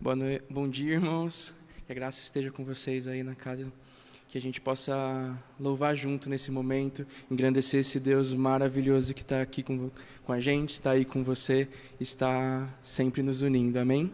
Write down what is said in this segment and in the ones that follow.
Bom dia, irmãos. Que a graça esteja com vocês aí na casa. Que a gente possa louvar junto nesse momento, engrandecer esse Deus maravilhoso que está aqui com a gente, está aí com você, está sempre nos unindo. Amém?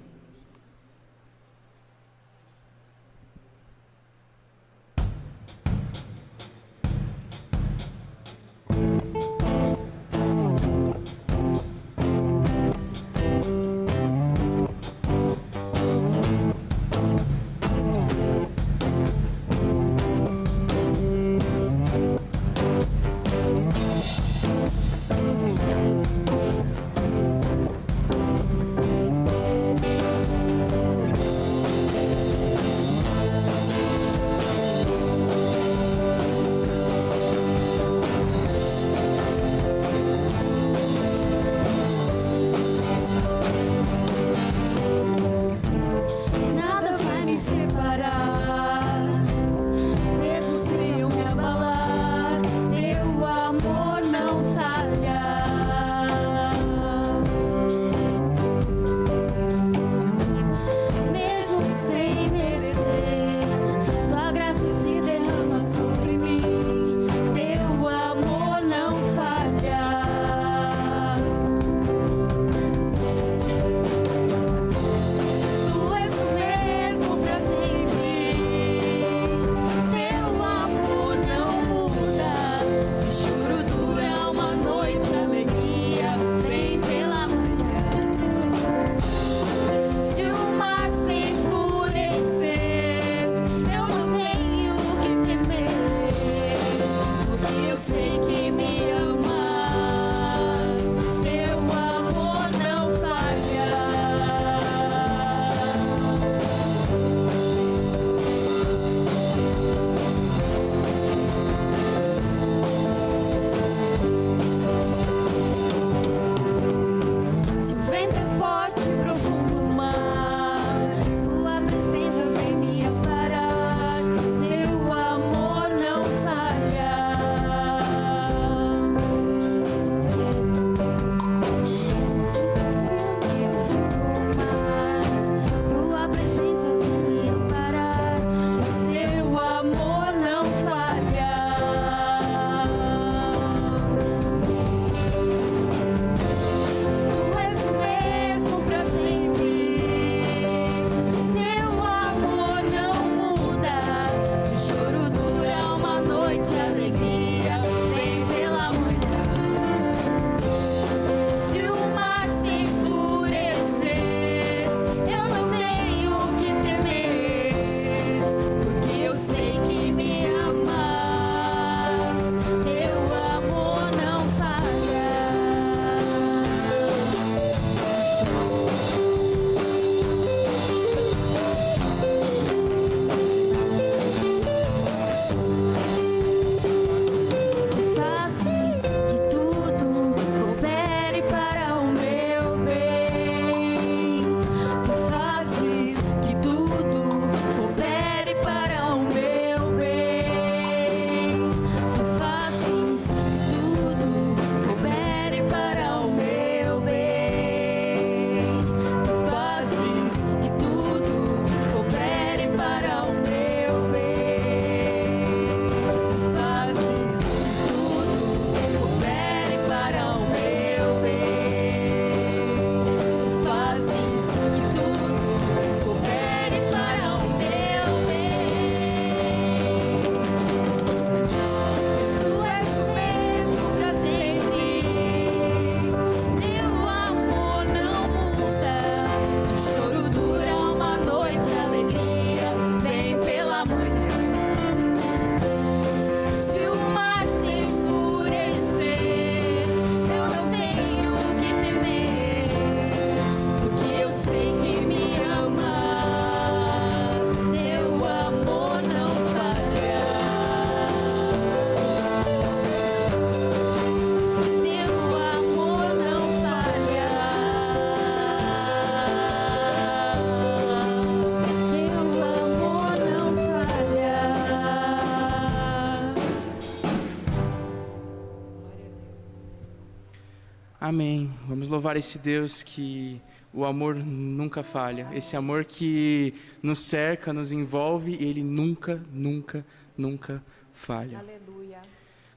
Amém. Vamos louvar esse Deus que o amor nunca falha. Esse amor que nos cerca, nos envolve, ele nunca, nunca, nunca falha. Aleluia.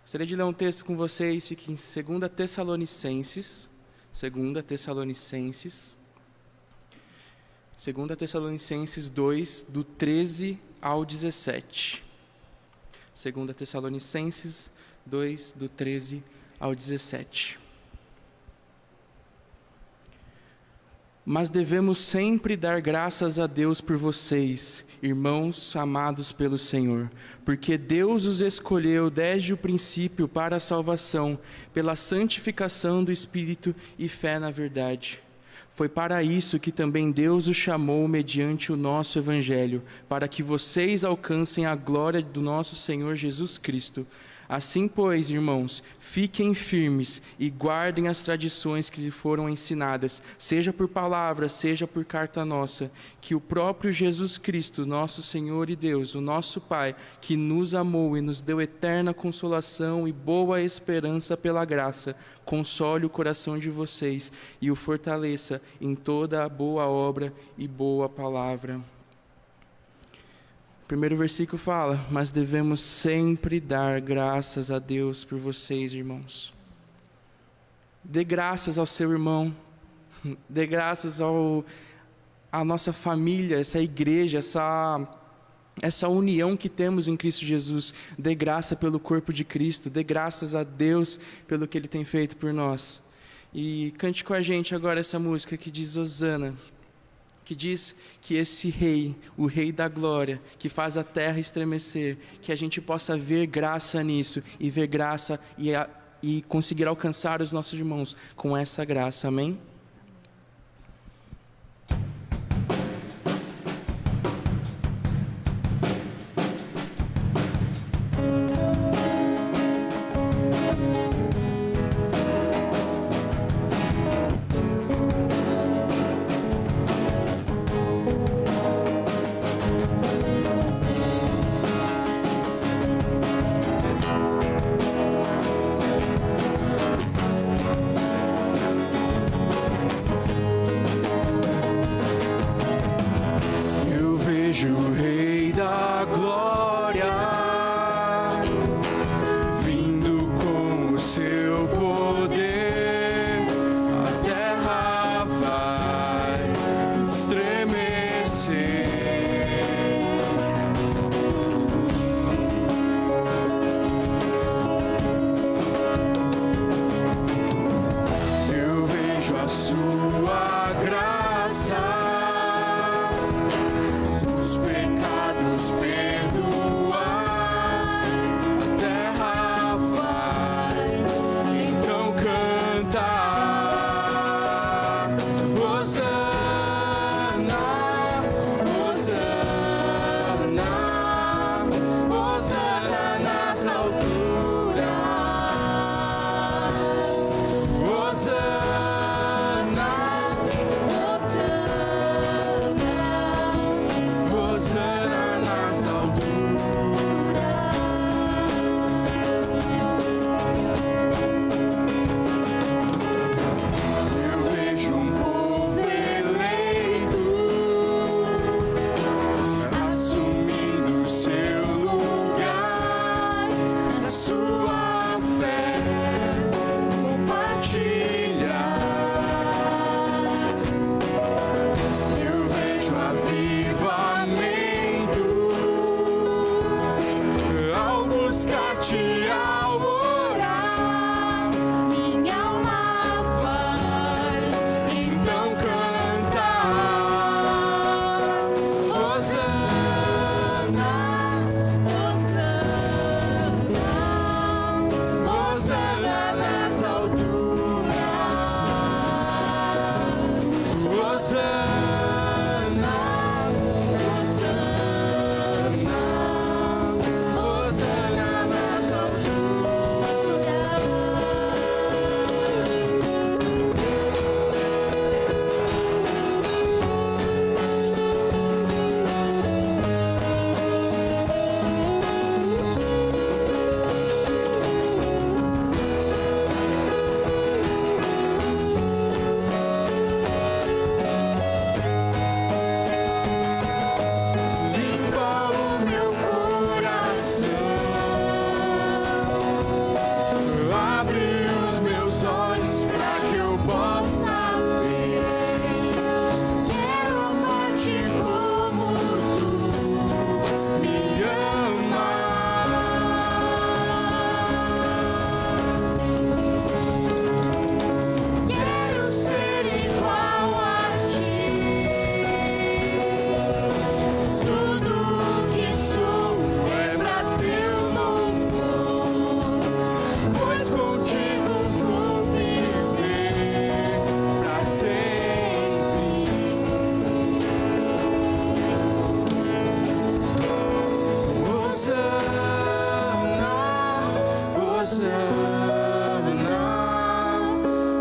Gostaria de ler um texto com vocês, fica em 2 Tessalonicenses 2 do 13 ao 17. 2 Tessalonicenses 2, do 13 ao 17. Mas devemos sempre dar graças a Deus por vocês, irmãos amados pelo Senhor, porque Deus os escolheu desde o princípio para a salvação, pela santificação do Espírito e fé na verdade. Foi para isso que também Deus os chamou mediante o nosso Evangelho, para que vocês alcancem a glória do nosso Senhor Jesus Cristo. Assim, pois, irmãos, fiquem firmes e guardem as tradições que lhe foram ensinadas, seja por palavra, seja por carta nossa, que o próprio Jesus Cristo, nosso Senhor e Deus, o nosso Pai, que nos amou e nos deu eterna consolação e boa esperança pela graça, console o coração de vocês e o fortaleça em toda a boa obra e boa palavra. O primeiro versículo fala: mas devemos sempre dar graças a Deus por vocês, irmãos. Dê graças ao seu irmão, dê graças à nossa família, essa igreja, essa união que temos em Cristo Jesus. Dê graça pelo corpo de Cristo, dê graças a Deus pelo que Ele tem feito por nós. E cante com a gente agora essa música que diz Hosana, que diz que esse rei, o rei da glória, que faz a terra estremecer, que a gente possa ver graça nisso, e ver graça e conseguir alcançar os nossos irmãos com essa graça, amém? O Rei da Glória, vindo com o seu poder, a terra vai estremecer. Eu vejo a sua graça,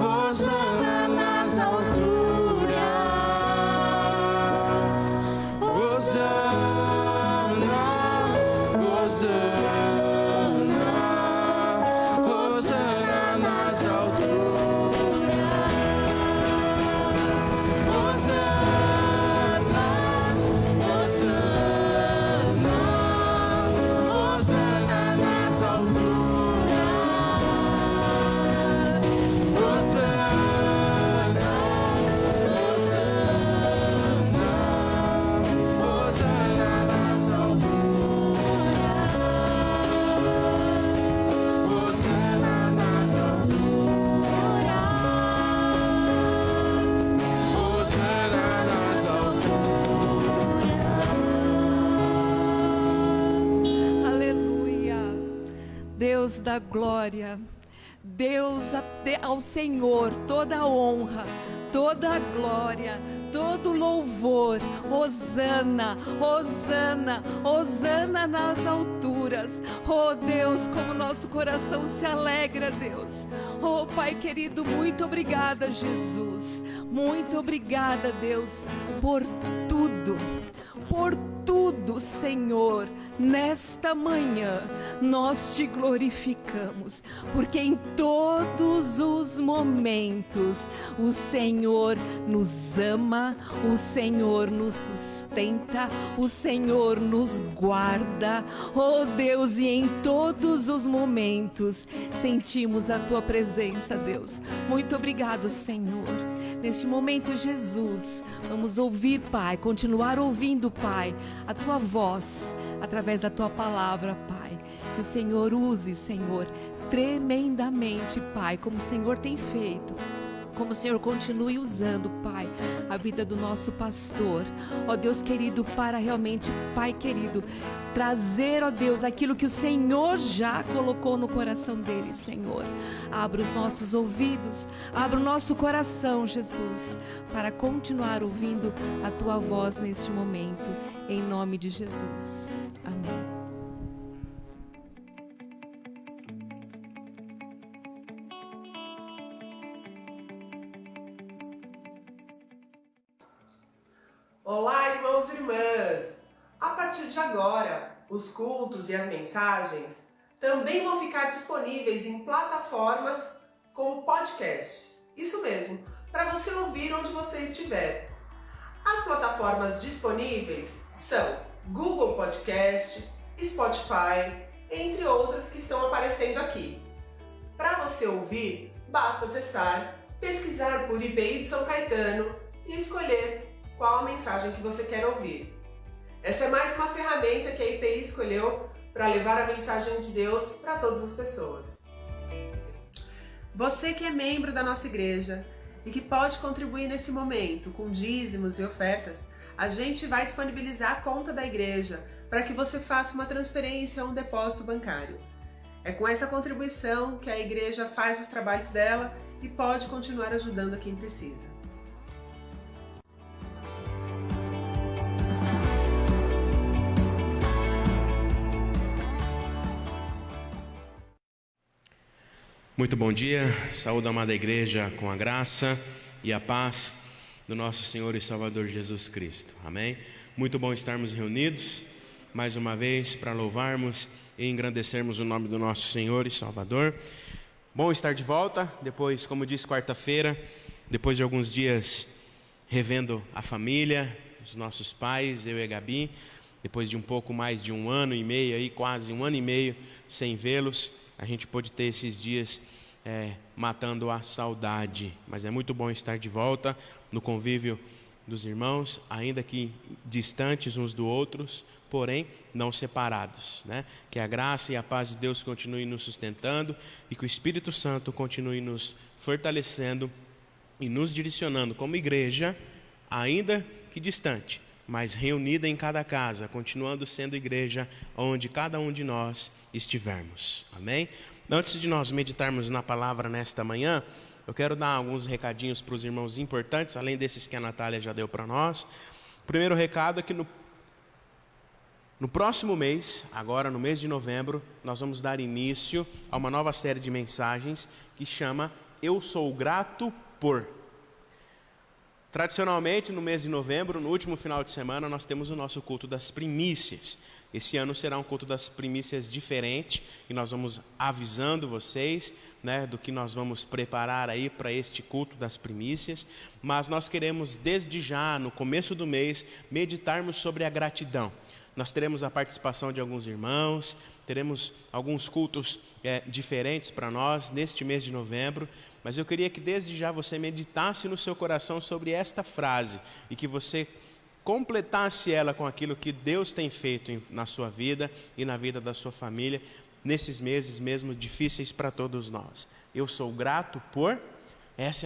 Hosana nas alturas. Hosana, Hosana, Hosana nas alturas. Hosana, Hosana, Hosana nas alturas. Hosana, Hosana, Hosana nas alturas. Hosana nas alturas. Hosana nas alturas. Aleluia. Deus da glória, Deus ao Senhor, toda a honra, toda a glória, todo louvor. Hosana, Hosana, Hosana nas alturas. Oh Deus, como nosso coração se alegra, Deus. Oh Pai querido, muito obrigada, Jesus. Muito obrigada, Deus, por tudo, Senhor. Nesta manhã nós te glorificamos, porque em todos os momentos o Senhor nos ama, o Senhor nos sustenta, o Senhor nos guarda. Oh Deus, e em todos os momentos sentimos a tua presença, Deus. Muito obrigado, Senhor. Neste momento, Jesus, vamos ouvir, Pai, continuar ouvindo, Pai, a tua voz através da tua palavra, Pai. Que o Senhor use, Senhor, tremendamente, Pai, como o Senhor tem feito. Como o Senhor continue usando, Pai, a vida do nosso pastor. Ó Deus querido, para realmente, Pai querido, trazer, ó Deus, aquilo que o Senhor já colocou no coração dele, Senhor. Abra os nossos ouvidos, abra o nosso coração, Jesus, para continuar ouvindo a tua voz neste momento, em nome de Jesus. Amém. Olá, irmãos e irmãs! A partir de agora, os cultos e as mensagens também vão ficar disponíveis em plataformas como podcasts. Isso mesmo, para você ouvir onde você estiver. As plataformas disponíveis são Google Podcast, Spotify, entre outras que estão aparecendo aqui. Para você ouvir, basta acessar, pesquisar por IPI de São Caetano e escolher qual a mensagem que você quer ouvir. Essa é mais uma ferramenta que a IPI escolheu para levar a mensagem de Deus para todas as pessoas. Você que é membro da nossa igreja e que pode contribuir nesse momento com dízimos e ofertas, a gente vai disponibilizar a conta da igreja para que você faça uma transferência ou um depósito bancário. É com essa contribuição que a igreja faz os trabalhos dela e pode continuar ajudando a quem precisa. Muito bom dia, saúde a amada igreja com a graça e a paz do nosso Senhor e Salvador Jesus Cristo, amém? Muito bom estarmos reunidos mais uma vez para louvarmos e engrandecermos o nome do nosso Senhor e Salvador. Bom estar de volta, depois, como disse, quarta-feira, depois de alguns dias revendo a família, os nossos pais, eu e a Gabi, depois de um pouco mais de 1 ano e meio, aí, quase 1 ano e meio sem vê-los, a gente pôde ter esses dias matando a saudade, mas é muito bom estar de volta no convívio dos irmãos, ainda que distantes uns dos outros, porém não separados, né? Que a graça e a paz de Deus continue nos sustentando e que o Espírito Santo continue nos fortalecendo e nos direcionando como igreja, ainda que distante, mas reunida em cada casa, continuando sendo igreja onde cada um de nós estivermos, amém? Antes de nós meditarmos na palavra nesta manhã, eu quero dar alguns recadinhos para os irmãos importantes, além desses que a Natália já deu para nós. O primeiro recado é que No próximo mês, agora no mês de novembro, nós vamos dar início a uma nova série de mensagens que chama Eu Sou Grato Por. Tradicionalmente, no mês de novembro, no último final de semana, nós temos o nosso culto das primícias. Esse ano será um culto das primícias diferente e nós vamos avisando vocês, do que nós vamos preparar aí para este culto das primícias. Mas nós queremos desde já, no começo do mês, meditarmos sobre a gratidão. Nós teremos a participação de alguns irmãos, teremos alguns cultos diferentes para nós neste mês de novembro, mas eu queria que desde já você meditasse no seu coração sobre esta frase e que você completasse ela com aquilo que Deus tem feito na sua vida e na vida da sua família, nesses meses mesmo difíceis para todos nós. Eu sou grato por... Essa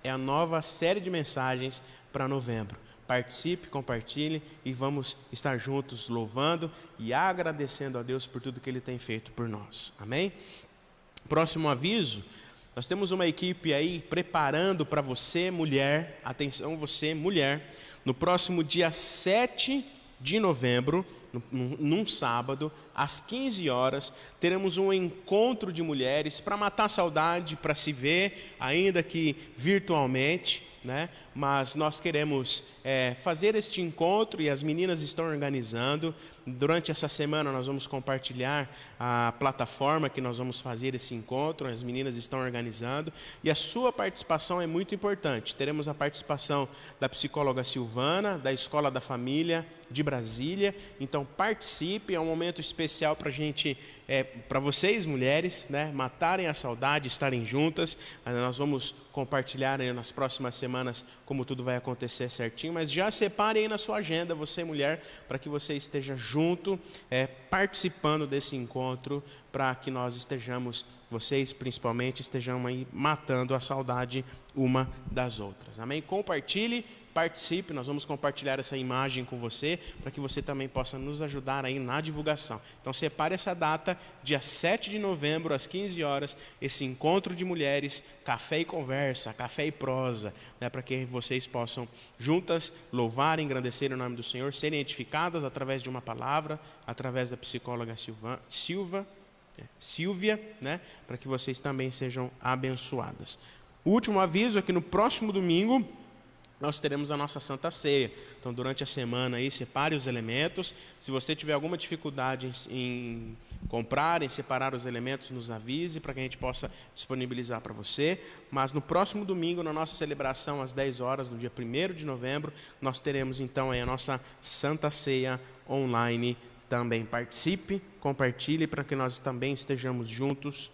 é a nova série de mensagens para novembro. Participe, compartilhe e vamos estar juntos louvando e agradecendo a Deus por tudo que Ele tem feito por nós. Amém? Próximo aviso, nós temos uma equipe aí preparando para você, mulher, atenção você, mulher, no próximo dia 7 de novembro, num sábado, às 15 horas, teremos um encontro de mulheres para matar a saudade, para se ver, ainda que virtualmente, mas nós queremos fazer este encontro e as meninas estão organizando. Durante essa semana nós vamos compartilhar a plataforma que nós vamos fazer esse encontro, as meninas estão organizando e a sua participação é muito importante. Teremos a participação da psicóloga Silvana, da Escola da Família de Brasília, então participe, é um momento especial para a gente, para vocês mulheres, matarem a saudade, estarem juntas. Nós vamos compartilhar aí nas próximas semanas como tudo vai acontecer certinho, mas já separe aí na sua agenda, você mulher, para que você esteja junto, participando desse encontro, para que nós estejamos, vocês principalmente, estejam aí matando a saudade uma das outras. Amém? Compartilhe, participe, nós vamos compartilhar essa imagem com você, para que você também possa nos ajudar aí na divulgação. Então separe essa data, dia 7 de novembro, às 15 horas, esse encontro de mulheres, café e conversa, café e prosa, para que vocês possam juntas louvar e engrandecer o nome do Senhor, serem edificadas através de uma palavra, através da psicóloga Silvia, para que vocês também sejam abençoadas. O último aviso é que no próximo domingo, nós teremos a nossa Santa Ceia. Então, durante a semana aí, separe os elementos. Se você tiver alguma dificuldade em comprar, em separar os elementos, nos avise para que a gente possa disponibilizar para você. Mas no próximo domingo, na nossa celebração, às 10 horas, no dia 1º de novembro, nós teremos então aí a nossa Santa Ceia online também. Participe, compartilhe para que nós também estejamos juntos,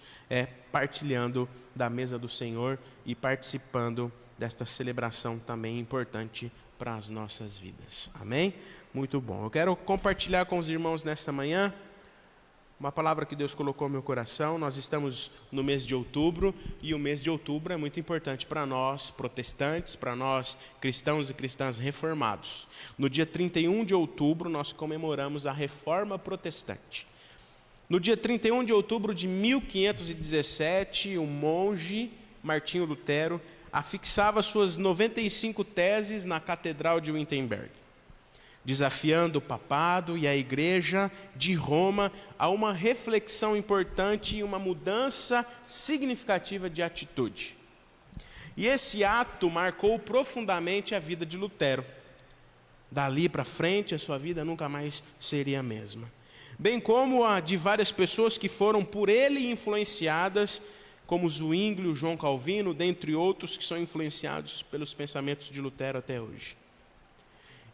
partilhando da mesa do Senhor e participando desta celebração também importante para as nossas vidas. Amém? Muito bom. Eu quero compartilhar com os irmãos nesta manhã uma palavra que Deus colocou no meu coração. Nós estamos no mês de outubro e o mês de outubro é muito importante para nós protestantes, para nós cristãos e cristãs reformados. No dia 31 de outubro nós comemoramos a Reforma Protestante. No dia 31 de outubro de 1517, o monge Martinho Lutero afixava suas 95 teses na Catedral de Wittenberg, desafiando o papado e a Igreja de Roma a uma reflexão importante e uma mudança significativa de atitude. E esse ato marcou profundamente a vida de Lutero. Dali para frente, a sua vida nunca mais seria a mesma. Bem como a de várias pessoas que foram por ele influenciadas, como Zwinglio, João Calvino, dentre outros que são influenciados pelos pensamentos de Lutero até hoje.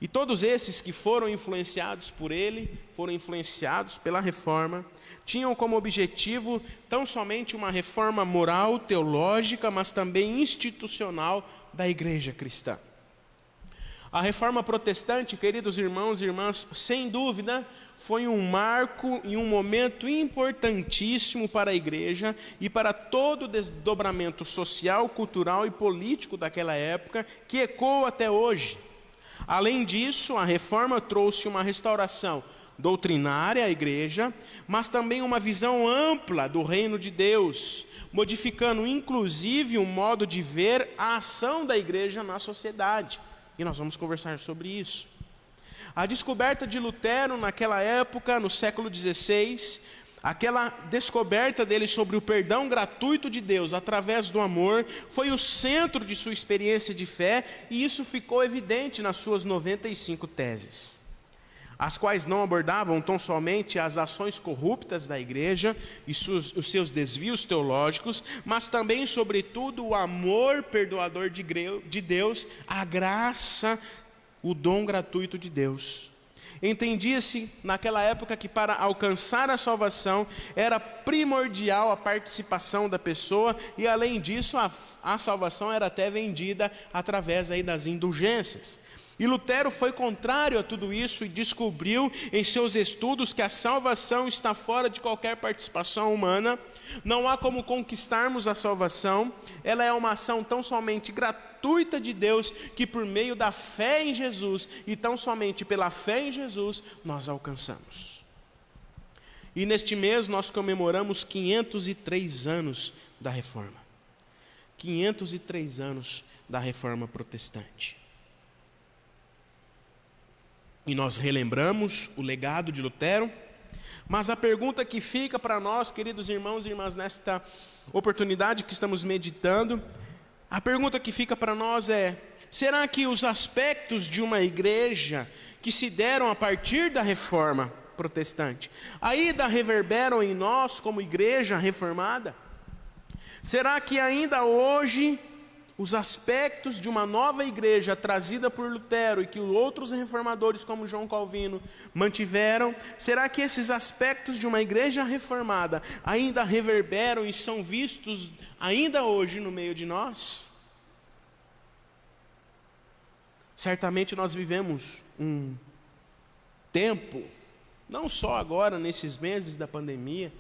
E todos esses que foram influenciados por ele, foram influenciados pela reforma, tinham como objetivo tão somente uma reforma moral, teológica, mas também institucional da igreja cristã. A reforma protestante, queridos irmãos e irmãs, sem dúvida, foi um marco e um momento importantíssimo para a igreja e para todo o desdobramento social, cultural e político daquela época, que ecoa até hoje. Além disso, a reforma trouxe uma restauração doutrinária à igreja, mas também uma visão ampla do reino de Deus, modificando inclusive o modo de ver a ação da igreja na sociedade. E nós vamos conversar sobre isso. A descoberta de Lutero naquela época, no século XVI, aquela descoberta dele sobre o perdão gratuito de Deus através do amor, foi o centro de sua experiência de fé, e isso ficou evidente nas suas 95 teses, as quais não abordavam tão somente as ações corruptas da igreja e os seus desvios teológicos, mas também, sobretudo, o amor perdoador de Deus, a graça, o dom gratuito de Deus. Entendia-se naquela época que para alcançar a salvação era primordial a participação da pessoa, e além disso a salvação era até vendida através aí das indulgências. E Lutero foi contrário a tudo isso e descobriu em seus estudos que a salvação está fora de qualquer participação humana. Não há como conquistarmos a salvação, ela é uma ação tão somente gratuita de Deus, que por meio da fé em Jesus, e tão somente pela fé em Jesus, nós alcançamos. E neste mês nós comemoramos 503 anos da Reforma. 503 anos da Reforma Protestante. E nós relembramos o legado de Lutero, mas a pergunta que fica para nós, queridos irmãos e irmãs, nesta oportunidade que estamos meditando, a pergunta que fica para nós é: será que os aspectos de uma igreja que se deram a partir da Reforma Protestante ainda reverberam em nós como igreja reformada? Será que ainda hoje os aspectos de uma nova igreja trazida por Lutero e que outros reformadores como João Calvino mantiveram, será que esses aspectos de uma igreja reformada ainda reverberam e são vistos ainda hoje no meio de nós? Certamente nós vivemos um tempo, não só agora nesses meses da pandemia,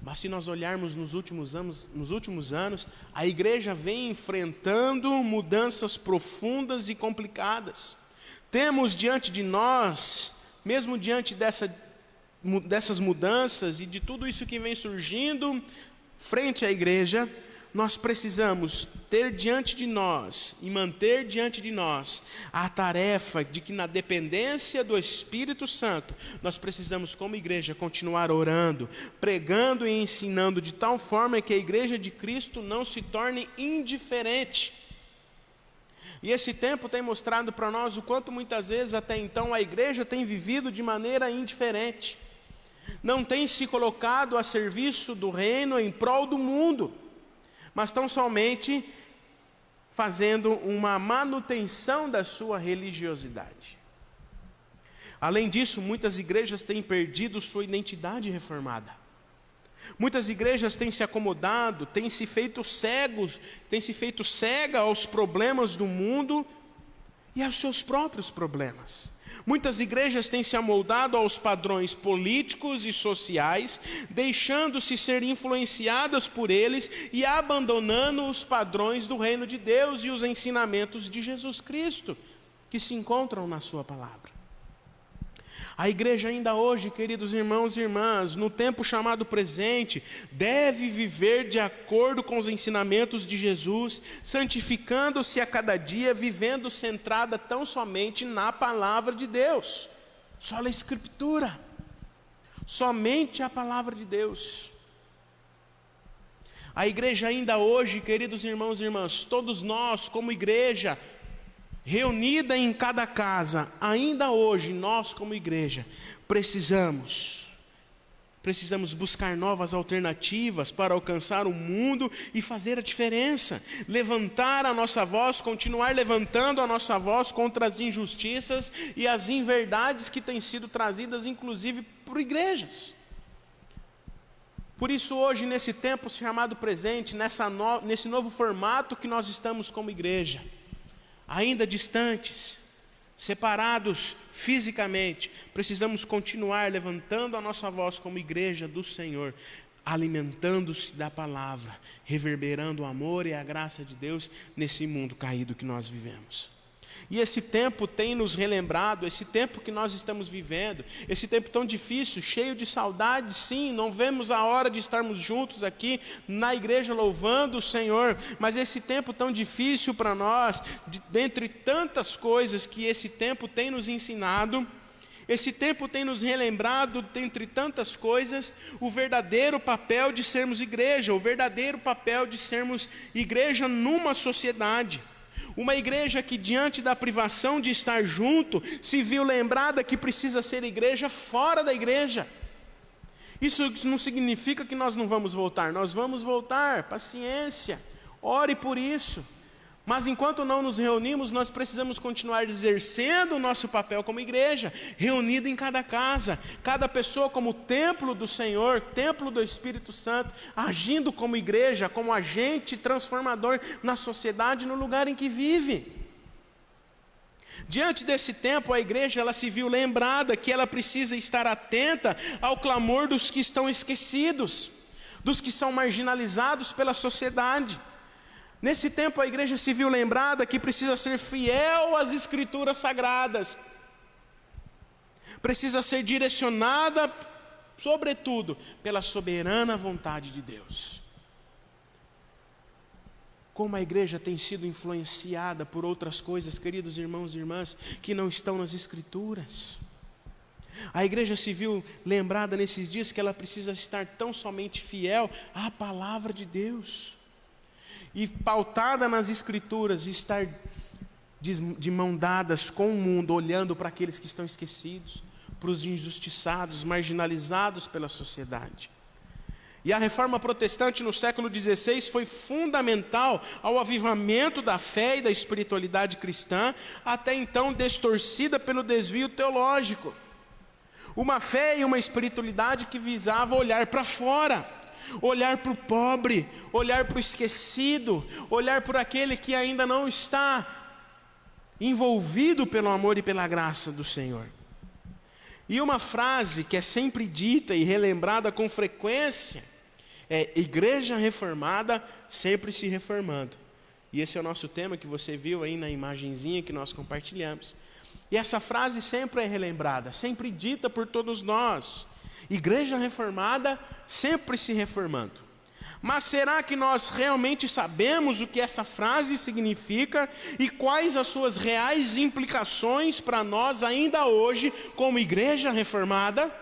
mas se nós olharmos nos últimos anos, a igreja vem enfrentando mudanças profundas e complicadas. Temos diante de nós, mesmo diante dessas mudanças e de tudo isso que vem surgindo frente à igreja, nós precisamos ter diante de nós e manter diante de nós a tarefa de que, na dependência do Espírito Santo, nós precisamos, como igreja, continuar orando, pregando e ensinando de tal forma que a igreja de Cristo não se torne indiferente. E esse tempo tem mostrado para nós o quanto muitas vezes até então a igreja tem vivido de maneira indiferente, não tem se colocado a serviço do reino em prol do mundo, mas tão somente fazendo uma manutenção da sua religiosidade. Além disso, muitas igrejas têm perdido sua identidade reformada. Muitas igrejas têm se acomodado, têm se feito cega aos problemas do mundo e aos seus próprios problemas. Muitas igrejas têm se amoldado aos padrões políticos e sociais, deixando-se ser influenciadas por eles e abandonando os padrões do reino de Deus e os ensinamentos de Jesus Cristo, que se encontram na sua palavra. A igreja ainda hoje, queridos irmãos e irmãs, no tempo chamado presente, deve viver de acordo com os ensinamentos de Jesus, santificando-se a cada dia, vivendo centrada tão somente na palavra de Deus. Só a Escritura, somente a palavra de Deus. A igreja ainda hoje, queridos irmãos e irmãs, todos nós como igreja, reunida em cada casa, ainda hoje, nós como igreja, precisamos buscar novas alternativas para alcançar o mundo e fazer a diferença, levantar a nossa voz, continuar levantando a nossa voz contra as injustiças e as inverdades que têm sido trazidas, inclusive, por igrejas. Por isso hoje, nesse tempo chamado presente, nesse novo formato que nós estamos como igreja, ainda distantes, separados fisicamente, precisamos continuar levantando a nossa voz como igreja do Senhor, alimentando-se da palavra, reverberando o amor e a graça de Deus nesse mundo caído que nós vivemos. E esse tempo tem nos relembrado, esse tempo que nós estamos vivendo, esse tempo tão difícil, cheio de saudade, sim, não vemos a hora de estarmos juntos aqui na igreja louvando o Senhor, mas esse tempo tão difícil para nós, dentre tantas coisas que esse tempo tem nos ensinado, Esse tempo tem nos relembrado, dentre tantas coisas, o verdadeiro papel de sermos igreja, o verdadeiro papel de sermos igreja numa sociedade. Uma igreja que, diante da privação de estar junto, se viu lembrada que precisa ser igreja fora da igreja. Isso não significa que nós não vamos voltar, nós vamos voltar, paciência, ore por isso. Mas enquanto não nos reunimos, nós precisamos continuar exercendo o nosso papel como igreja, reunida em cada casa, cada pessoa como templo do Senhor, templo do Espírito Santo, agindo como igreja, como agente transformador na sociedade, no lugar em que vive. Diante desse tempo, a igreja ela se viu lembrada que ela precisa estar atenta ao clamor dos que estão esquecidos, dos que são marginalizados pela sociedade. Nesse tempo a igreja se viu lembrada que precisa ser fiel às escrituras sagradas, precisa ser direcionada, sobretudo, pela soberana vontade de Deus. Como a igreja tem sido influenciada por outras coisas, queridos irmãos e irmãs, que não estão nas escrituras. A igreja se viu lembrada nesses dias que ela precisa estar tão somente fiel à palavra de Deus. E pautada nas escrituras, estar de mão dadas com o mundo, olhando para aqueles que estão esquecidos, para os injustiçados, marginalizados pela sociedade. E a reforma protestante no século XVI foi fundamental ao avivamento da fé e da espiritualidade cristã, até então distorcida pelo desvio teológico. Uma fé e uma espiritualidade que visava olhar para fora, olhar para o pobre, olhar para o esquecido, olhar por aquele que ainda não está envolvido pelo amor e pela graça do Senhor. E uma frase que é sempre dita e relembrada com frequência é: igreja reformada sempre se reformando. E esse é o nosso tema que você viu aí na imagenzinha que nós compartilhamos. E essa frase sempre é relembrada, sempre dita por todos nós. Igreja reformada sempre se reformando. Mas será que nós realmente sabemos o que essa frase significa e quais as suas reais implicações para nós ainda hoje como igreja reformada?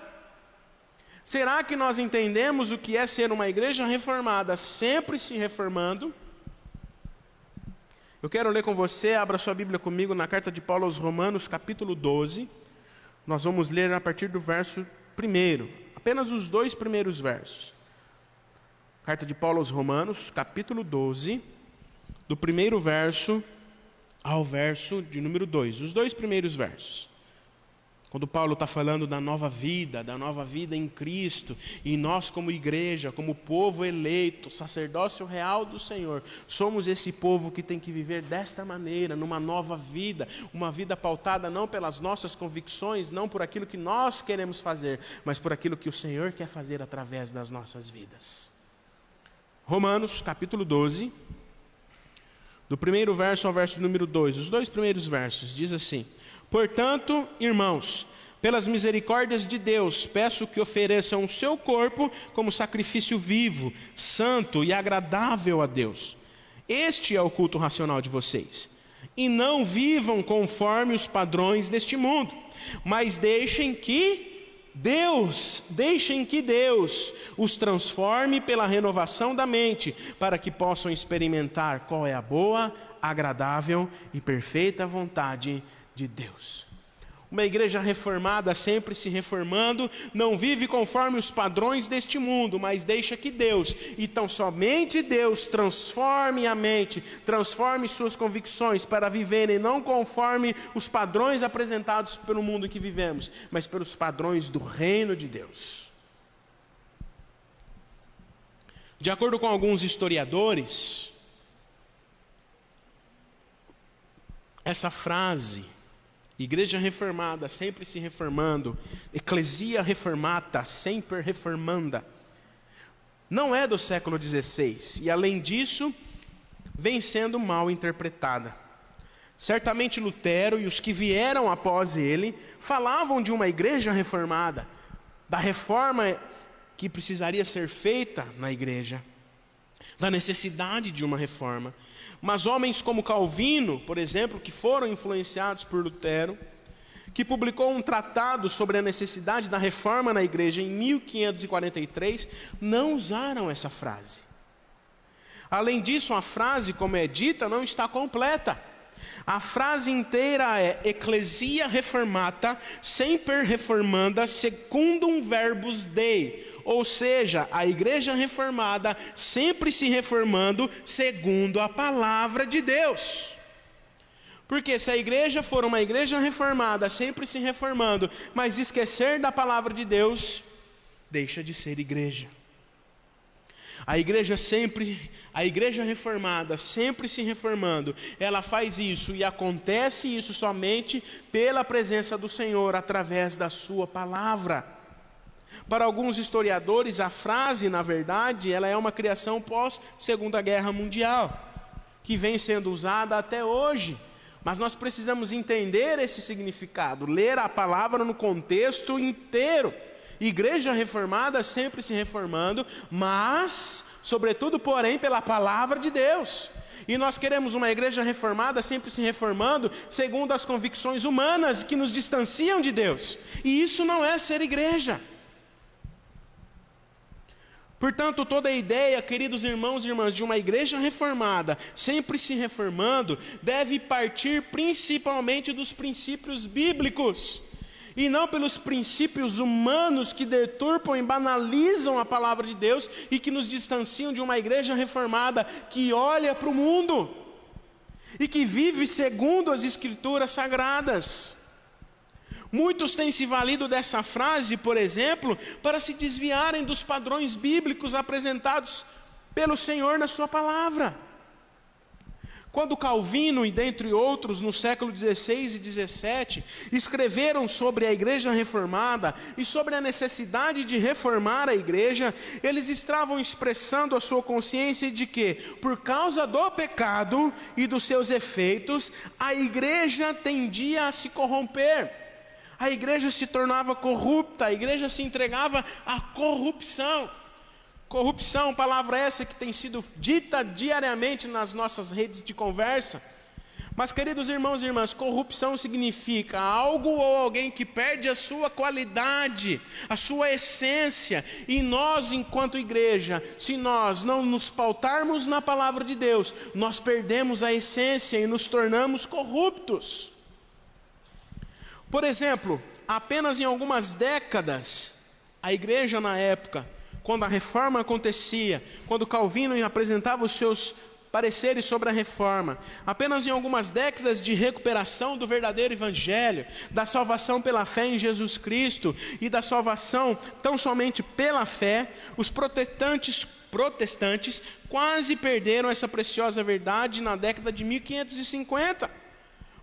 Será que nós entendemos o que é ser uma igreja reformada sempre se reformando? Eu quero ler com você, abra sua Bíblia comigo na carta de Paulo aos Romanos, capítulo 12. Nós vamos ler a partir do verso 1, apenas os 2 primeiros versos. Carta de Paulo aos Romanos, capítulo 12, do primeiro verso ao verso de número 2, os 2 primeiros versos. Quando Paulo está falando da nova vida em Cristo, e nós como igreja, como povo eleito, sacerdócio real do Senhor, somos esse povo que tem que viver desta maneira, numa nova vida, uma vida pautada não pelas nossas convicções, não por aquilo que nós queremos fazer, mas por aquilo que o Senhor quer fazer através das nossas vidas. Romanos, capítulo 12, do primeiro verso ao verso número 2, os 2 primeiros versos, diz assim: portanto, irmãos, pelas misericórdias de Deus, peço que ofereçam o seu corpo como sacrifício vivo, santo e agradável a Deus. Este é o culto racional de vocês. E não vivam conforme os padrões deste mundo, mas deixem que Deus os transforme pela renovação da mente, para que possam experimentar qual é a boa, agradável e perfeita vontade de Deus. Uma igreja reformada, sempre se reformando, não vive conforme os padrões deste mundo, mas deixa que Deus, e tão somente Deus, transforme a mente, transforme suas convicções para viverem não conforme os padrões apresentados pelo mundo que vivemos, mas pelos padrões do reino de Deus. De acordo com alguns historiadores, essa frase, igreja reformada, sempre se reformando, ecclesia reformata, sempre reformanda, não é do século XVI, e além disso, vem sendo mal interpretada. Certamente Lutero e os que vieram após ele, falavam de uma igreja reformada, da reforma que precisaria ser feita na igreja, da necessidade de uma reforma. Mas homens como Calvino, por exemplo, que foram influenciados por Lutero, que publicou um tratado sobre a necessidade da reforma na igreja em 1543, não usaram essa frase. Além disso, a frase, como é dita, não está completa. A frase inteira é Ecclesia Reformata Semper Reformanda Secundum Verbus Dei, ou seja, a igreja reformada sempre se reformando segundo a palavra de Deus. Porque se a igreja for uma igreja reformada, sempre se reformando, mas esquecer da palavra de Deus, deixa de ser igreja. A igreja reformada, sempre se reformando, ela faz isso, e acontece isso somente pela presença do Senhor, através da sua palavra. Para alguns historiadores, a frase, na verdade, ela é uma criação pós-Segunda Guerra Mundial, que vem sendo usada até hoje. Mas nós precisamos entender esse significado, ler a palavra no contexto inteiro. Igreja reformada sempre se reformando, mas, sobretudo, porém, pela palavra de Deus. E nós queremos uma igreja reformada sempre se reformando segundo as convicções humanas que nos distanciam de Deus. E isso não é ser igreja. Portanto, toda a ideia, queridos irmãos e irmãs, de uma igreja reformada, sempre se reformando, deve partir principalmente dos princípios bíblicos, e não pelos princípios humanos que deturpam e banalizam a palavra de Deus e que nos distanciam de uma igreja reformada que olha para o mundo e que vive segundo as Escrituras Sagradas. Muitos têm se valido dessa frase, por exemplo, para se desviarem dos padrões bíblicos apresentados pelo Senhor na sua palavra. Quando Calvino, e dentre outros, no século XVI e XVII, escreveram sobre a igreja reformada e sobre a necessidade de reformar a igreja, eles estavam expressando a sua consciência de que, por causa do pecado e dos seus efeitos, a igreja tendia a se corromper. A igreja se tornava corrupta, a igreja se entregava à corrupção. Corrupção, palavra essa que tem sido dita diariamente nas nossas redes de conversa. Mas, queridos irmãos e irmãs, corrupção significa algo ou alguém que perde a sua qualidade, a sua essência. E nós, enquanto igreja, se nós não nos pautarmos na palavra de Deus, nós perdemos a essência e nos tornamos corruptos. Por exemplo, apenas em algumas décadas, a igreja na época, quando a reforma acontecia, quando Calvino apresentava os seus pareceres sobre a reforma, apenas em algumas décadas de recuperação do verdadeiro evangelho, da salvação pela fé em Jesus Cristo e da salvação tão somente pela fé, os protestantes quase perderam essa preciosa verdade na década de 1550.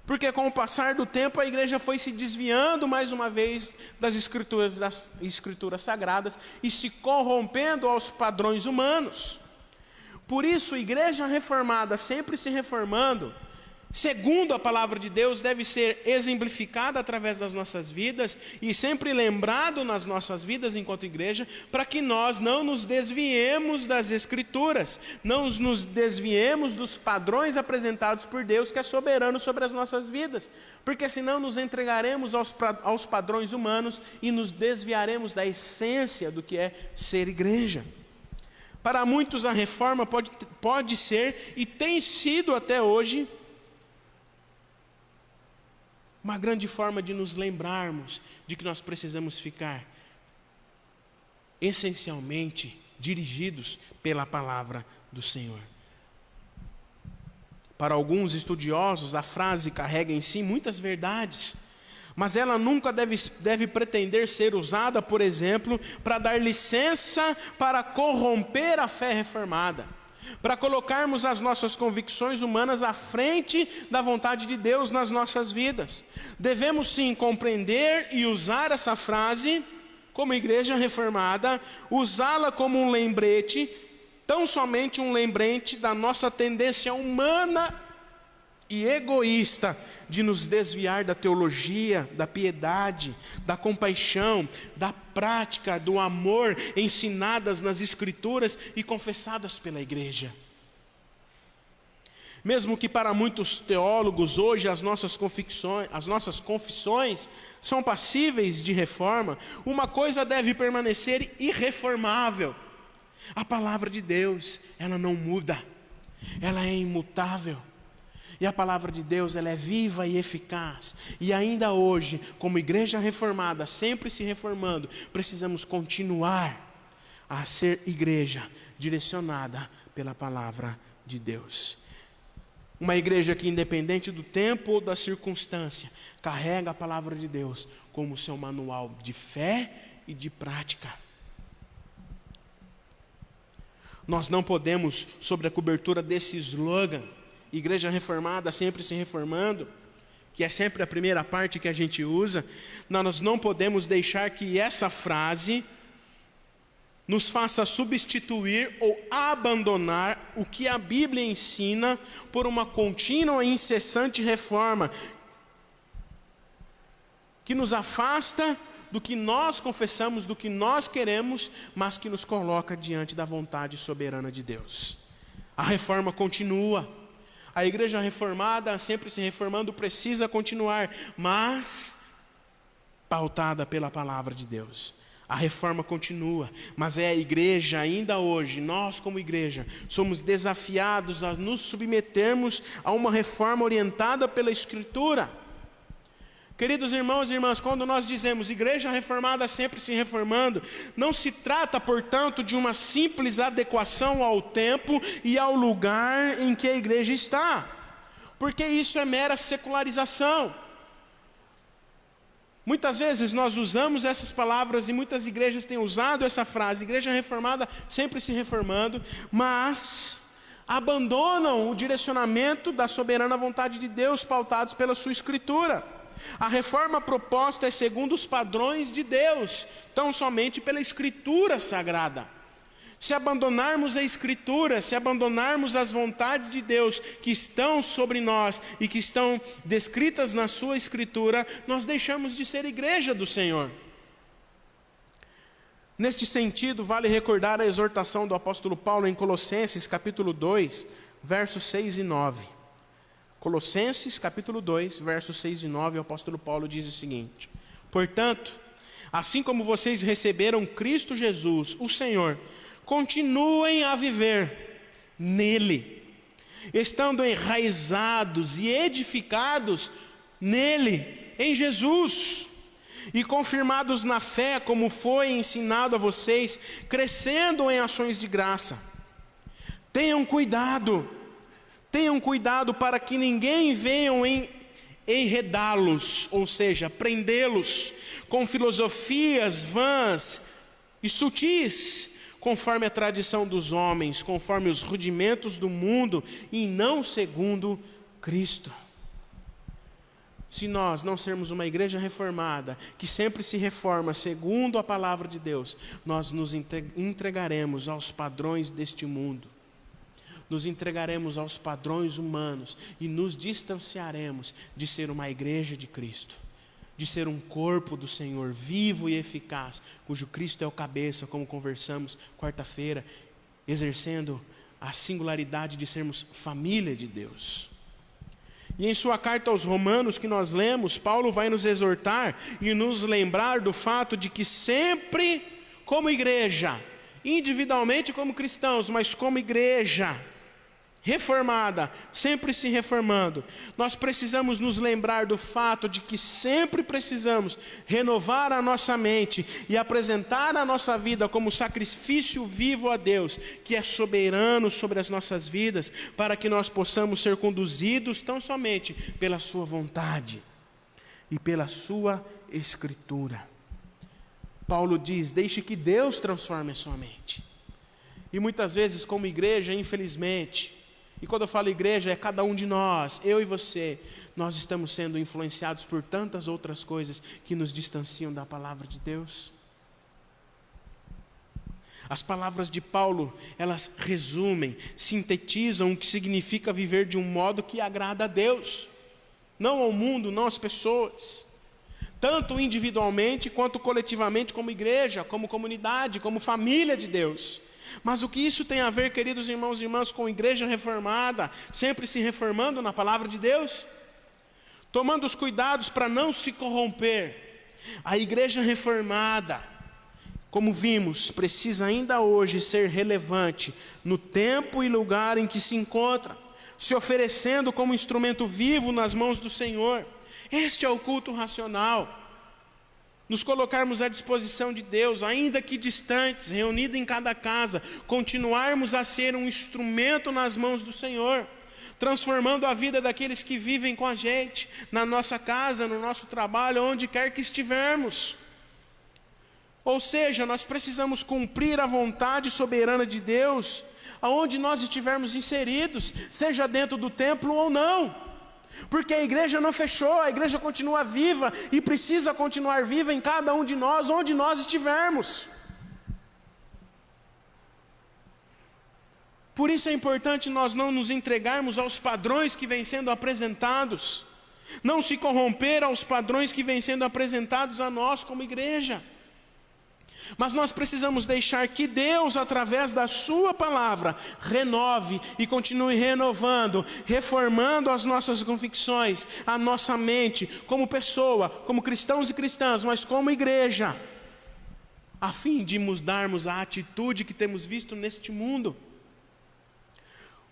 Porque com o passar do tempo a igreja foi se desviando mais uma vez das escrituras sagradas e se corrompendo aos padrões humanos. Por isso, a igreja reformada, sempre se reformando, segundo a palavra de Deus, deve ser exemplificada através das nossas vidas e sempre lembrado nas nossas vidas enquanto igreja, para que nós não nos desviemos das Escrituras, não nos desviemos dos padrões apresentados por Deus, que é soberano sobre as nossas vidas, porque senão nos entregaremos aos padrões humanos e nos desviaremos da essência do que é ser igreja. Para muitos a reforma pode ser e tem sido até hoje uma grande forma de nos lembrarmos de que nós precisamos ficar essencialmente dirigidos pela palavra do Senhor. Para alguns estudiosos, a frase carrega em si muitas verdades, mas ela nunca deve pretender ser usada, por exemplo, para dar licença para corromper a fé reformada, para colocarmos as nossas convicções humanas à frente da vontade de Deus nas nossas vidas. Devemos sim compreender e usar essa frase como igreja reformada, usá-la como um lembrete, tão somente um lembrete da nossa tendência humana e egoísta de nos desviar da teologia, da piedade, da compaixão, da prática, do amor ensinadas nas Escrituras e confessadas pela igreja. Mesmo que para muitos teólogos hoje as nossas confissões são passíveis de reforma, uma coisa deve permanecer irreformável: a palavra de Deus, ela não muda, ela é imutável. E a palavra de Deus, ela é viva e eficaz. E ainda hoje, como igreja reformada, sempre se reformando, precisamos continuar a ser igreja direcionada pela palavra de Deus. Uma igreja que, independente do tempo ou da circunstância, carrega a palavra de Deus como seu manual de fé e de prática. Nós não podemos, sob a cobertura desse slogan, Igreja Reformada sempre se reformando, que é sempre a primeira parte que a gente usa, nós não podemos deixar que essa frase nos faça substituir ou abandonar o que a Bíblia ensina por uma contínua e incessante reforma, que nos afasta do que nós confessamos, do que nós queremos, mas que nos coloca diante da vontade soberana de Deus. A reforma continua. A igreja reformada, sempre se reformando, precisa continuar, mas pautada pela palavra de Deus. A reforma continua, mas é a igreja, ainda hoje, nós como igreja, somos desafiados a nos submetermos a uma reforma orientada pela Escritura. Queridos irmãos e irmãs, quando nós dizemos igreja reformada sempre se reformando, não se trata, portanto, de uma simples adequação ao tempo e ao lugar em que a igreja está, porque isso é mera secularização. Muitas vezes nós usamos essas palavras e muitas igrejas têm usado essa frase, igreja reformada sempre se reformando, mas abandonam o direcionamento da soberana vontade de Deus pautados pela sua Escritura. A reforma proposta é segundo os padrões de Deus, tão somente pela Escritura Sagrada. Se abandonarmos a Escritura, se abandonarmos as vontades de Deus que estão sobre nós e que estão descritas na sua Escritura, nós deixamos de ser igreja do Senhor. Neste sentido, vale recordar a exortação do apóstolo Paulo em Colossenses, capítulo 2, versos 6 e 9. Colossenses, capítulo 2, versos 6 e 9, o apóstolo Paulo diz o seguinte: portanto, assim como vocês receberam Cristo Jesus, o Senhor, continuem a viver nele, estando enraizados e edificados nele, em Jesus, e confirmados na fé, como foi ensinado a vocês, crescendo em ações de graça. Tenham cuidado para que ninguém venha enredá-los, ou seja, prendê-los com filosofias vãs e sutis, conforme a tradição dos homens, conforme os rudimentos do mundo, e não segundo Cristo. Se nós não sermos uma igreja reformada, que sempre se reforma segundo a palavra de Deus, nós nos entregaremos aos padrões deste mundo, nos entregaremos aos padrões humanos e nos distanciaremos de ser uma igreja de Cristo, de ser um corpo do Senhor vivo e eficaz, cujo Cristo é o cabeça, como conversamos quarta-feira, exercendo a singularidade de sermos família de Deus. E em sua carta aos Romanos que nós lemos, Paulo vai nos exortar e nos lembrar do fato de que sempre, como igreja, individualmente como cristãos, mas como igreja reformada, sempre se reformando, nós precisamos nos lembrar do fato de que sempre precisamos renovar a nossa mente e apresentar a nossa vida como sacrifício vivo a Deus, que é soberano sobre as nossas vidas, para que nós possamos ser conduzidos tão somente pela sua vontade e pela sua Escritura. Paulo diz: deixe que Deus transforme a sua mente. E muitas vezes, como igreja, infelizmente, e quando eu falo igreja, é cada um de nós, eu e você, nós estamos sendo influenciados por tantas outras coisas que nos distanciam da palavra de Deus. As palavras de Paulo, elas resumem, sintetizam o que significa viver de um modo que agrada a Deus, não ao mundo, não às pessoas, tanto individualmente quanto coletivamente, como igreja, como comunidade, como família de Deus. Mas o que isso tem a ver, queridos irmãos e irmãs, com igreja reformada, sempre se reformando na palavra de Deus? Tomando os cuidados para não se corromper. A igreja reformada, como vimos, precisa ainda hoje ser relevante no tempo e lugar em que se encontra, se oferecendo como instrumento vivo nas mãos do Senhor. Este é o culto racional. Nos colocarmos à disposição de Deus, ainda que distantes, reunidos em cada casa, continuarmos a ser um instrumento nas mãos do Senhor, transformando a vida daqueles que vivem com a gente, na nossa casa, no nosso trabalho, onde quer que estivermos. Ou seja, nós precisamos cumprir a vontade soberana de Deus, aonde nós estivermos inseridos, seja dentro do templo ou não, porque a igreja não fechou, a igreja continua viva e precisa continuar viva em cada um de nós, onde nós estivermos. Por isso é importante nós não nos entregarmos aos padrões que vêm sendo apresentados, não se corromper aos padrões que vêm sendo apresentados a nós como igreja. Mas nós precisamos deixar que Deus, através da sua palavra, renove e continue renovando, reformando as nossas convicções, a nossa mente, como pessoa, como cristãos e cristãs, mas como igreja, a fim de mudarmos a atitude que temos visto neste mundo.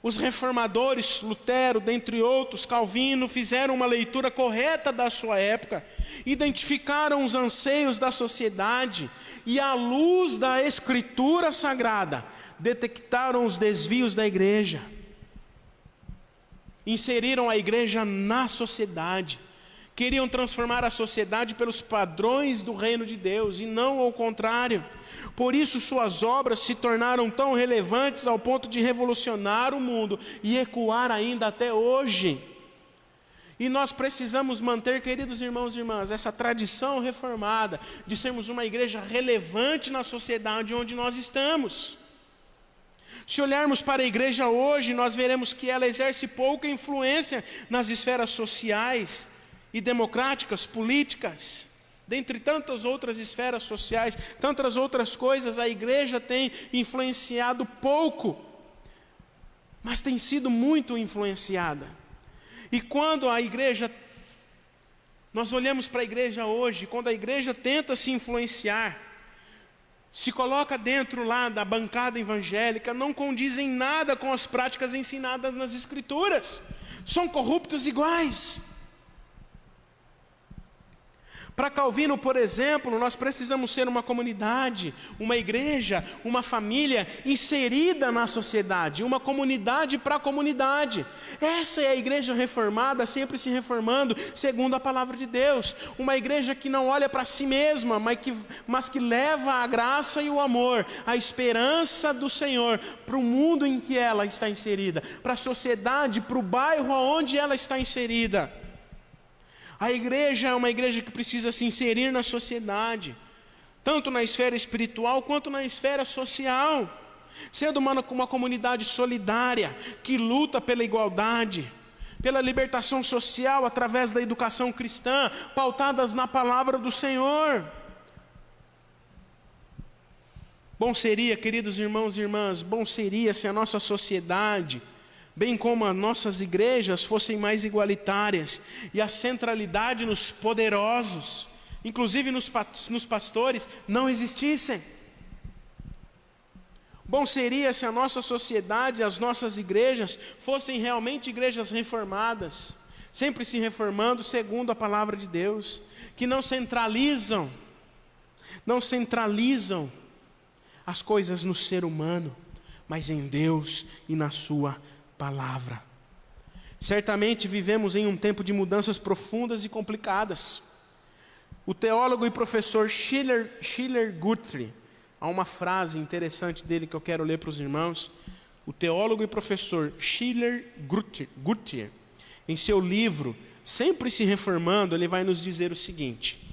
Os reformadores, Lutero, dentre outros, Calvino, fizeram uma leitura correta da sua época, identificaram os anseios da sociedade e, à luz da Escritura Sagrada, detectaram os desvios da igreja. Inseriram a igreja na sociedade. Queriam transformar a sociedade pelos padrões do reino de Deus e não ao contrário. Por isso suas obras se tornaram tão relevantes ao ponto de revolucionar o mundo e ecoar ainda até hoje. E nós precisamos manter, queridos irmãos e irmãs, essa tradição reformada de sermos uma igreja relevante na sociedade onde nós estamos. Se olharmos para a igreja hoje, nós veremos que ela exerce pouca influência nas esferas sociais e democráticas, políticas. Dentre tantas outras esferas sociais, tantas outras coisas, a igreja tem influenciado pouco, mas tem sido muito influenciada. E quando a igreja, nós olhamos para a igreja hoje, quando a igreja tenta se influenciar, se coloca dentro lá da bancada evangélica, não condizem nada com as práticas ensinadas nas Escrituras, são corruptos iguais. Para Calvino, por exemplo, nós precisamos ser uma comunidade, uma igreja, uma família inserida na sociedade, uma comunidade para a comunidade. Essa é a igreja reformada, sempre se reformando, segundo a palavra de Deus. Uma igreja que não olha para si mesma, mas que leva a graça e o amor, a esperança do Senhor para o mundo em que ela está inserida, para a sociedade, para o bairro onde ela está inserida. A igreja é uma igreja que precisa se inserir na sociedade, tanto na esfera espiritual quanto na esfera social, sendo uma comunidade solidária, que luta pela igualdade, pela libertação social através da educação cristã, pautadas na palavra do Senhor. Bom seria, queridos irmãos e irmãs, bom seria se a nossa sociedade, bem como as nossas igrejas, fossem mais igualitárias e a centralidade nos poderosos, inclusive nos pastores, não existissem. Bom seria se a nossa sociedade, as nossas igrejas, fossem realmente igrejas reformadas, sempre se reformando segundo a palavra de Deus, que não centralizam as coisas no ser humano, mas em Deus e na sua palavra. Certamente vivemos em um tempo de mudanças profundas e complicadas. O teólogo e professor Schiller Guthrie, há uma frase interessante dele que eu quero ler para os irmãos. O teólogo e professor Schiller Guthrie, em seu livro Sempre se Reformando, ele vai nos dizer o seguinte: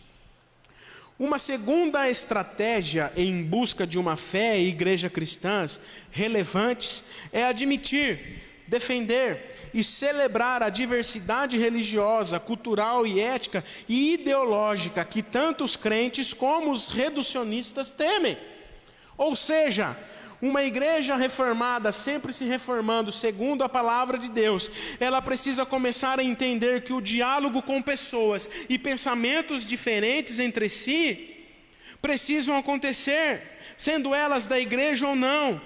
uma segunda estratégia em busca de uma fé e igreja cristãs relevantes é admitir, defender e celebrar a diversidade religiosa, cultural e ética e ideológica que tanto os crentes como os reducionistas temem. Ou seja, Uma igreja reformada, sempre se reformando segundo a palavra de Deus, ela precisa começar a entender que o diálogo com pessoas e pensamentos diferentes entre si precisam acontecer, sendo elas da igreja ou não.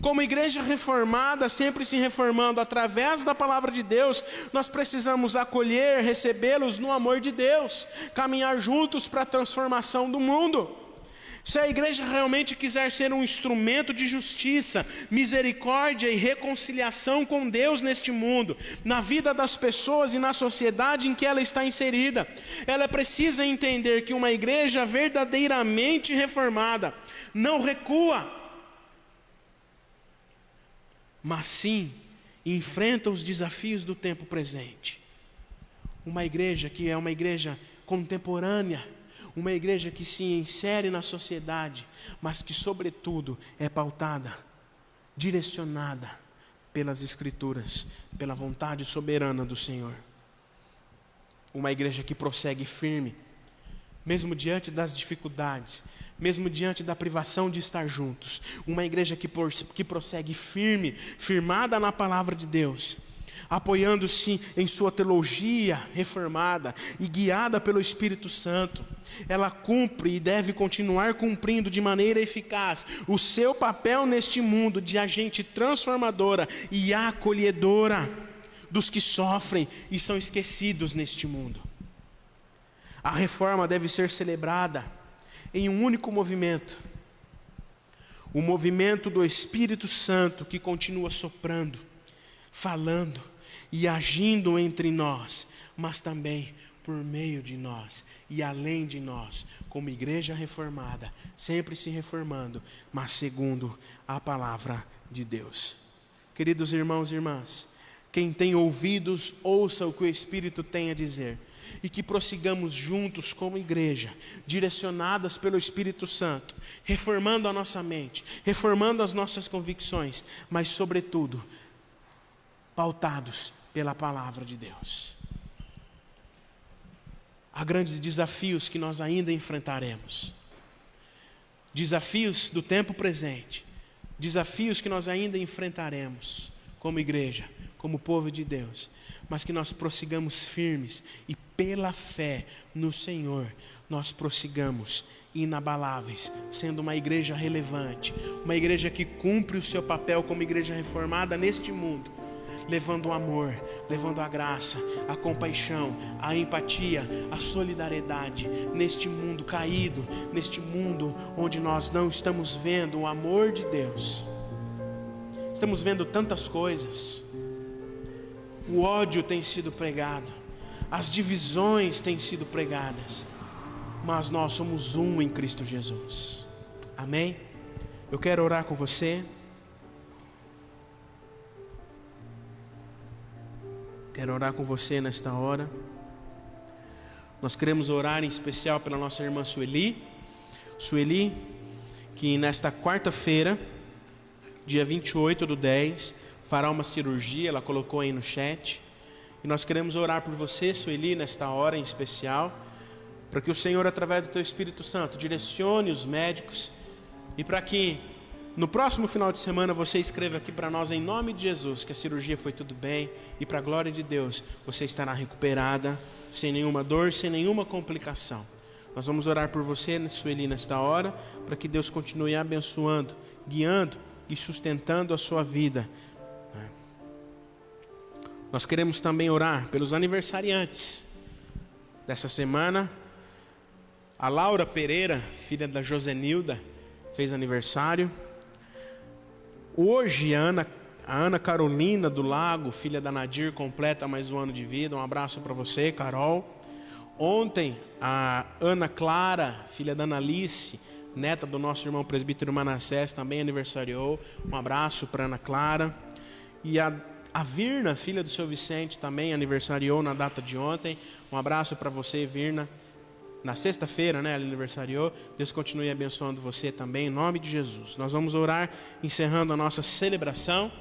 Como igreja reformada, sempre se reformando através da palavra de Deus, nós precisamos acolher, recebê-los no amor de Deus, caminhar juntos para a transformação do mundo. Se a igreja realmente quiser ser um instrumento de justiça, misericórdia e reconciliação com Deus neste mundo, na vida das pessoas e na sociedade em que ela está inserida, ela precisa entender que uma igreja verdadeiramente reformada não recua, mas sim enfrenta os desafios do tempo presente. Uma igreja que é uma igreja contemporânea, uma igreja que se insere na sociedade, mas que sobretudo é pautada, direcionada pelas Escrituras, pela vontade soberana do Senhor. Uma igreja que prossegue firme, mesmo diante das dificuldades, mesmo diante da privação de estar juntos. Uma igreja que prossegue firme, firmada na palavra de Deus, apoiando-se em sua teologia reformada e guiada pelo Espírito Santo. Ela cumpre e deve continuar cumprindo de maneira eficaz o seu papel neste mundo de agente transformadora e acolhedora dos que sofrem e são esquecidos neste mundo. A reforma deve ser celebrada em um único movimento, o movimento do Espírito Santo que continua soprando, falando e agindo entre nós, mas também por meio de nós e além de nós, como igreja reformada, sempre se reformando, mas segundo a palavra de Deus. Queridos irmãos e irmãs, quem tem ouvidos, ouça o que o Espírito tem a dizer, e que prossigamos juntos como igreja, direcionadas pelo Espírito Santo, reformando a nossa mente, reformando as nossas convicções, mas sobretudo, pautados pela palavra de Deus. Há grandes desafios que nós ainda enfrentaremos. Desafios do tempo presente. Desafios que nós ainda enfrentaremos como igreja, como povo de Deus. Mas que nós prossigamos firmes e pela fé no Senhor, nós prossigamos inabaláveis, sendo uma igreja relevante, uma igreja que cumpre o seu papel como igreja reformada neste mundo, levando o amor, levando a graça, a compaixão, a empatia, a solidariedade neste mundo caído, neste mundo onde nós não estamos vendo o amor de Deus. Estamos vendo tantas coisas, o ódio tem sido pregado, as divisões têm sido pregadas, mas nós somos um em Cristo Jesus. Amém? Eu quero orar com você. Quero orar com você nesta hora. Nós queremos orar em especial pela nossa irmã Sueli. Sueli, que nesta quarta-feira, dia 28/10, fará uma cirurgia, ela colocou aí no chat. E nós queremos orar por você, Sueli, nesta hora em especial, para que o Senhor, através do Teu Espírito Santo, direcione os médicos e para que no próximo final de semana você escreva aqui para nós, em nome de Jesus, que a cirurgia foi tudo bem e para a glória de Deus, você estará recuperada, sem nenhuma dor, sem nenhuma complicação. Nós vamos orar por você, Sueli, nesta hora, para que Deus continue abençoando, guiando e sustentando a sua vida. Nós queremos também orar pelos aniversariantes dessa semana. A Laura Pereira, filha da Josenilda, fez aniversário. Hoje a Ana Carolina do Lago, filha da Nadir, completa mais um ano de vida. Um abraço para você, Carol. Ontem a Ana Clara, filha da Analice, neta do nosso irmão presbítero Manassés, também aniversariou. Um abraço para Ana Clara. E a Virna, filha do seu Vicente, também aniversariou na data de ontem. Um abraço para você, Virna. Na sexta-feira, ela aniversariou. Deus continue abençoando você também, em nome de Jesus. Nós vamos orar, encerrando a nossa celebração.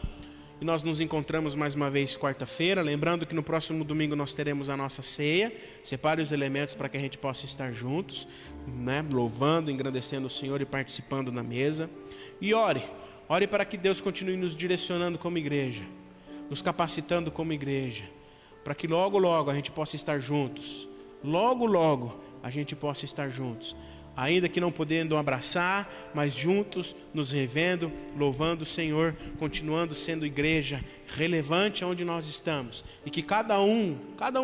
E nós nos encontramos mais uma vez quarta-feira. Lembrando que no próximo domingo nós teremos a nossa ceia. Separe os elementos para que a gente possa estar juntos, louvando, engrandecendo o Senhor e participando na mesa. E ore para que Deus continue nos direcionando como igreja, nos capacitando como igreja, para que logo, logo a gente possa estar juntos. Logo, logo a gente possa estar juntos, ainda que não podendo abraçar, mas juntos, nos revendo, louvando o Senhor, continuando sendo igreja relevante onde nós estamos. E que cada um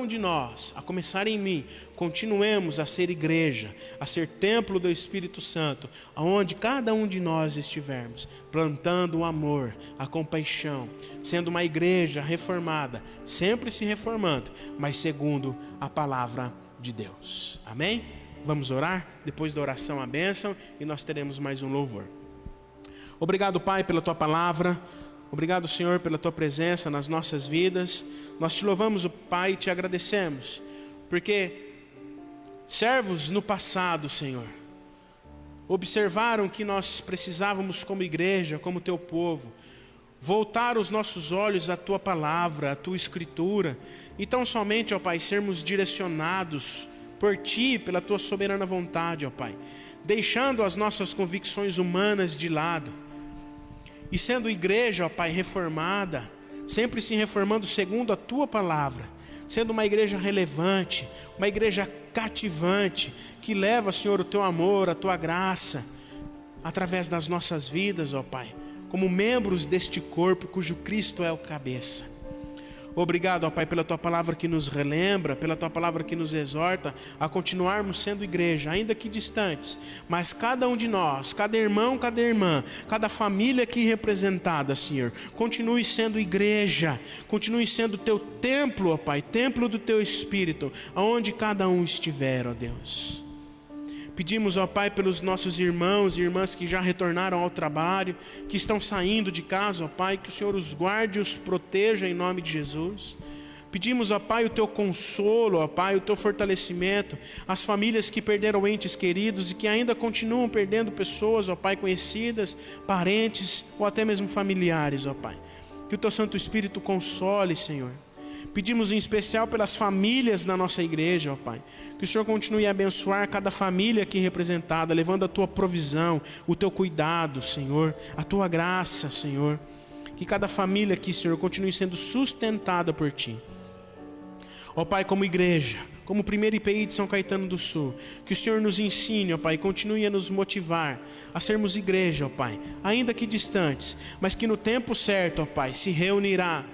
de nós, a começar em mim, continuemos a ser igreja, a ser templo do Espírito Santo, aonde cada um de nós estivermos, plantando o amor, a compaixão, sendo uma igreja reformada, sempre se reformando, mas segundo a palavra de Deus. Amém? Vamos orar? Depois da oração, a bênção, e nós teremos mais um louvor. Obrigado, Pai, pela Tua palavra. Obrigado, Senhor, pela Tua presença nas nossas vidas. Nós Te louvamos, Pai, e Te agradecemos, porque servos no passado, Senhor, observaram que nós precisávamos como igreja, como Teu povo, voltar os nossos olhos à Tua palavra, à Tua Escritura, e tão somente, ó Pai, sermos direcionados por Ti, pela Tua soberana vontade, ó Pai, deixando as nossas convicções humanas de lado, e sendo igreja, ó Pai, reformada, sempre se reformando segundo a Tua palavra, sendo uma igreja relevante, uma igreja cativante, que leva, Senhor, o Teu amor, a Tua graça, através das nossas vidas, ó Pai, como membros deste corpo, cujo Cristo é o cabeça. Obrigado, ó Pai, pela Tua palavra que nos relembra, pela Tua palavra que nos exorta a continuarmos sendo igreja, ainda que distantes, mas cada um de nós, cada irmão, cada irmã, cada família aqui representada, Senhor, continue sendo igreja, continue sendo Teu templo, ó Pai, templo do Teu Espírito, aonde cada um estiver, ó Deus. Pedimos, ó Pai, pelos nossos irmãos e irmãs que já retornaram ao trabalho, que estão saindo de casa, ó Pai, que o Senhor os guarde e os proteja em nome de Jesus. Pedimos, ó Pai, o Teu consolo, ó Pai, o Teu fortalecimento, as famílias que perderam entes queridos e que ainda continuam perdendo pessoas, ó Pai, conhecidas, parentes ou até mesmo familiares, ó Pai. Que o Teu Santo Espírito console, Senhor. Pedimos em especial pelas famílias da nossa igreja, ó Pai. Que o Senhor continue a abençoar cada família aqui representada, levando a Tua provisão, o Teu cuidado, Senhor, a Tua graça, Senhor. Que cada família aqui, Senhor, continue sendo sustentada por Ti. Ó Pai, como igreja, como primeiro IPI de São Caetano do Sul, que o Senhor nos ensine, ó Pai, continue a nos motivar a sermos igreja, ó Pai, ainda que distantes, mas que no tempo certo, ó Pai, se reunirá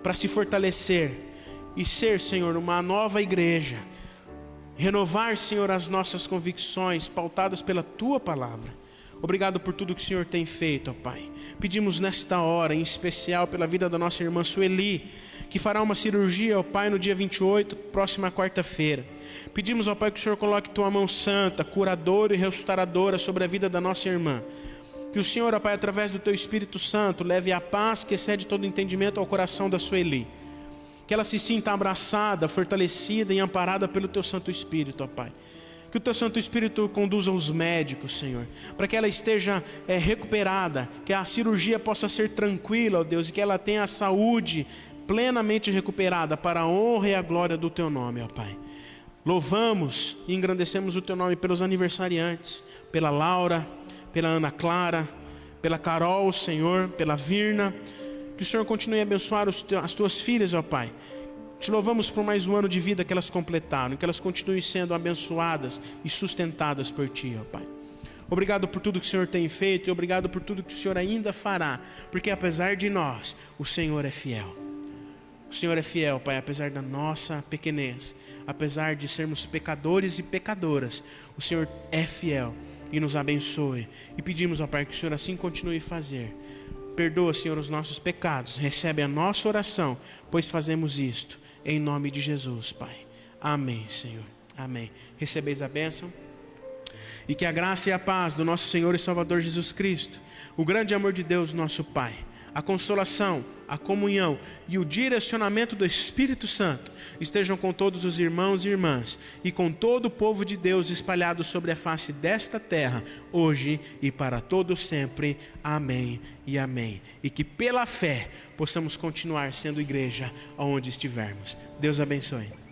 para se fortalecer e ser, Senhor, uma nova igreja. Renovar, Senhor, as nossas convicções pautadas pela Tua palavra. Obrigado por tudo que o Senhor tem feito, ó Pai. Pedimos nesta hora, em especial pela vida da nossa irmã Sueli, que fará uma cirurgia, ó Pai, no dia 28, próxima quarta-feira. Pedimos, ó Pai, que o Senhor coloque Tua mão santa, curadora e restauradora sobre a vida da nossa irmã. Que o Senhor, ó Pai, através do Teu Espírito Santo, leve a paz que excede todo entendimento ao coração da Sueli. Que ela se sinta abraçada, fortalecida e amparada pelo Teu Santo Espírito, ó Pai. Que o Teu Santo Espírito conduza os médicos, Senhor, para que ela esteja recuperada, que a cirurgia possa ser tranquila, ó Deus, e que ela tenha a saúde plenamente recuperada para a honra e a glória do Teu nome, ó Pai. Louvamos e engrandecemos o Teu nome pelos aniversariantes, pela Laura, pela Ana Clara, pela Carol, Senhor, pela Virna. Que o Senhor continue a abençoar as Tuas filhas, ó Pai. Te louvamos por mais um ano de vida que elas completaram, que elas continuem sendo abençoadas e sustentadas por Ti, ó Pai. Obrigado por tudo que o Senhor tem feito e obrigado por tudo que o Senhor ainda fará, porque apesar de nós, o Senhor é fiel. O Senhor é fiel, Pai, apesar da nossa pequenez, apesar de sermos pecadores e pecadoras, o Senhor é fiel e nos abençoe. E pedimos, ó Pai, que o Senhor assim continue a fazer. Perdoa, Senhor, os nossos pecados. Recebe a nossa oração, pois fazemos isto em nome de Jesus, Pai. Amém, Senhor. Amém. Recebeis a bênção. E que a graça e a paz do nosso Senhor e Salvador Jesus Cristo, o grande amor de Deus, nosso Pai, a consolação, a comunhão e o direcionamento do Espírito Santo estejam com todos os irmãos e irmãs e com todo o povo de Deus espalhado sobre a face desta terra, hoje e para todo sempre. Amém e amém. E que pela fé possamos continuar sendo igreja aonde estivermos. Deus abençoe.